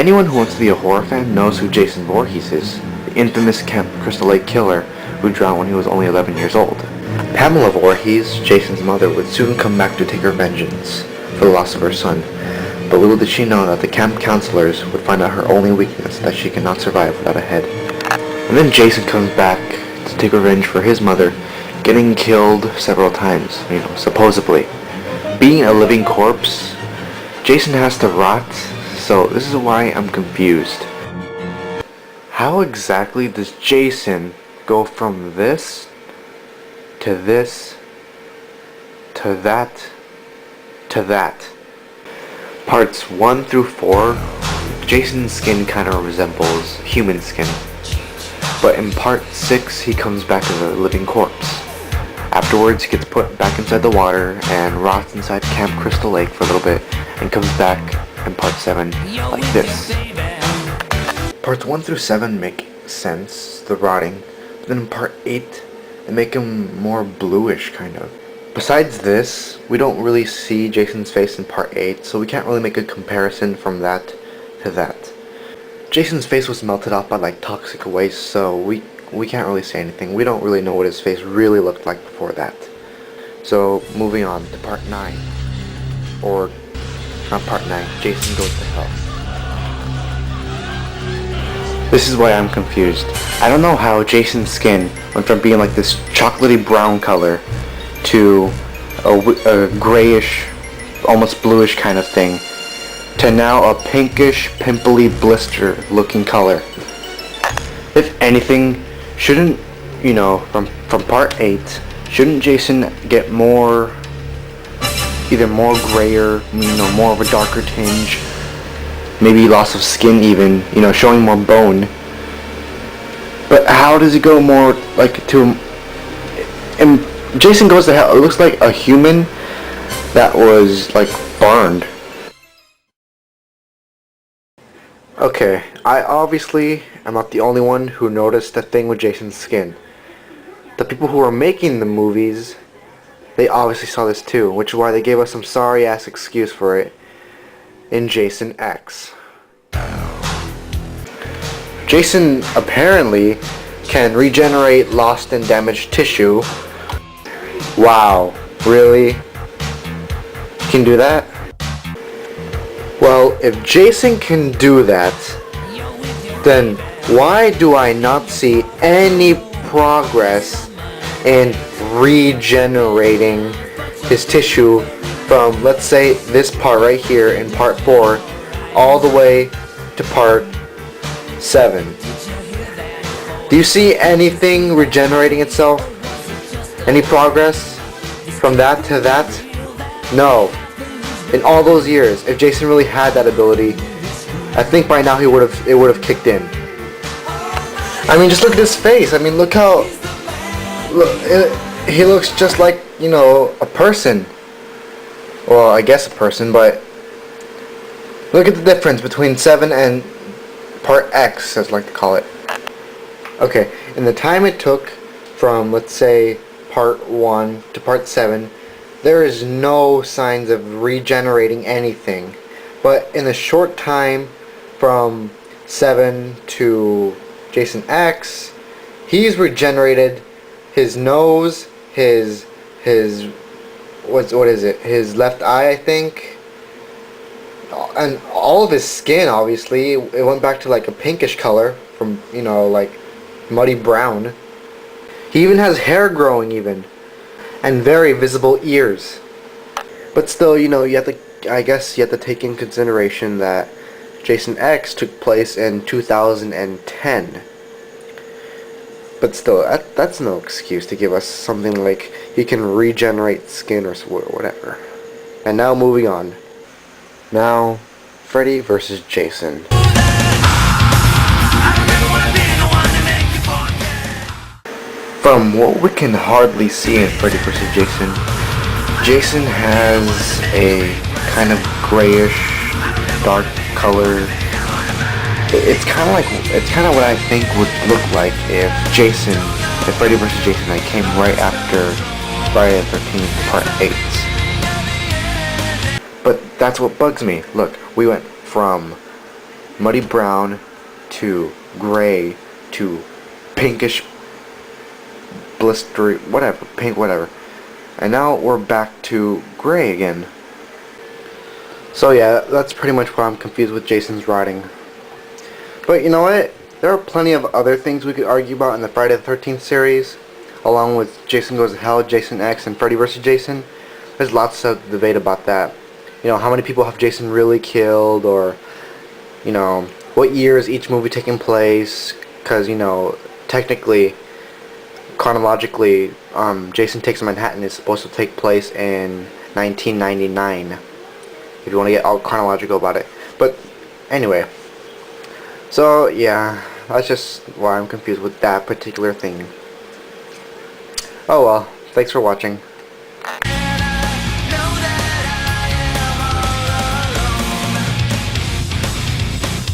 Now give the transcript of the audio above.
Anyone who wants to be a horror fan knows who Jason Voorhees is, the infamous Camp Crystal Lake killer who drowned when he was only 11 years old. Pamela Voorhees, Jason's mother, would soon come back to take her vengeance for the loss of her son, but little did she know that the camp counselors would find out her only weakness, that she cannot survive without a head. And then Jason comes back to take revenge for his mother, getting killed several times, supposedly. Being a living corpse, Jason has to rot, so this is why I'm confused. How exactly does Jason go from this to this to that to that? Parts 1 through 4, Jason's skin kind of resembles human skin, but in part 6 he comes back as a living corpse. Afterwards he gets put back inside the water and rots inside Camp Crystal Lake for a little bit and comes back in part 7 like this. Parts 1 through 7 make sense, the rotting, but then in part 8 they make him more bluish kind of. Besides this, we don't really see Jason's face in part 8, so we can't really make a comparison from that to that. Jason's face was melted off by like toxic waste, so we can't really say anything. We don't really know what his face really looked like before that. So moving on to part 9. Or not part 9, Jason Goes to Hell. This is why I'm confused. I don't know how Jason's skin went from being like this chocolatey brown color to a grayish, almost bluish kind of thing, to now a pinkish, pimply blister looking color. If anything, shouldn't, from part 8, shouldn't Jason get more, either more grayer, more of a darker tinge, maybe loss of skin even, showing more bone? But how does it go more like to, and Jason Goes to Hell, it looks like a human that was like burned. Okay, I obviously am not the only one who noticed the thing with Jason's skin. The people who were making the movies, they obviously saw this too, which is why they gave us some sorry ass excuse for it in Jason X. Jason apparently can regenerate lost and damaged tissue. Wow, really? You can do that? Well, if Jason can do that, then why do I not see any progress in regenerating his tissue from, let's say, this part right here in part 4 all the way to part 7? Do you see anything regenerating itself? Any progress from that to that? No. In all those years, if Jason really had that ability, I think by now it would have kicked in. I mean, just look at his face. I mean, look how he looks just like, a person. Well, I guess a person, but look at the difference between 7 and part X, as I like to call it. Okay, in the time it took from, let's say, part 1 to part 7, there is no signs of regenerating anything. But in the short time from 7 to Jason X, he's regenerated his nose, his what is it? His left eye, I think. And all of his skin, obviously, it went back to like a pinkish color from, like muddy brown. He even has hair growing even. And very visible ears. But still, I guess you have to take in consideration that Jason X took place in 2010. But still, that's no excuse to give us something like he can regenerate skin or whatever. And now moving on. Now, Freddy vs. Jason. From what we can hardly see in Freddy vs. Jason, Jason has a kind of grayish, dark color. It's kind of what I think would look like if Freddy vs. Jason came right after Friday the 13th Part 8. But that's what bugs me. Look, we went from muddy brown to gray to pinkish blistery, whatever, pink, whatever. And now we're back to gray again. So yeah, that's pretty much why I'm confused with Jason's writing. But you know what? There are plenty of other things we could argue about in the Friday the 13th series, along with Jason Goes to Hell, Jason X, and Freddy vs. Jason. There's lots of debate about that. You know, how many people have Jason really killed, or, you know, what year is each movie taking place? Because, you know, technically, chronologically, Jason Takes Manhattan is supposed to take place in 1999, if you want to get all chronological about it. But anyway, so yeah, that's just why I'm confused with that particular thing. Oh well, thanks for watching.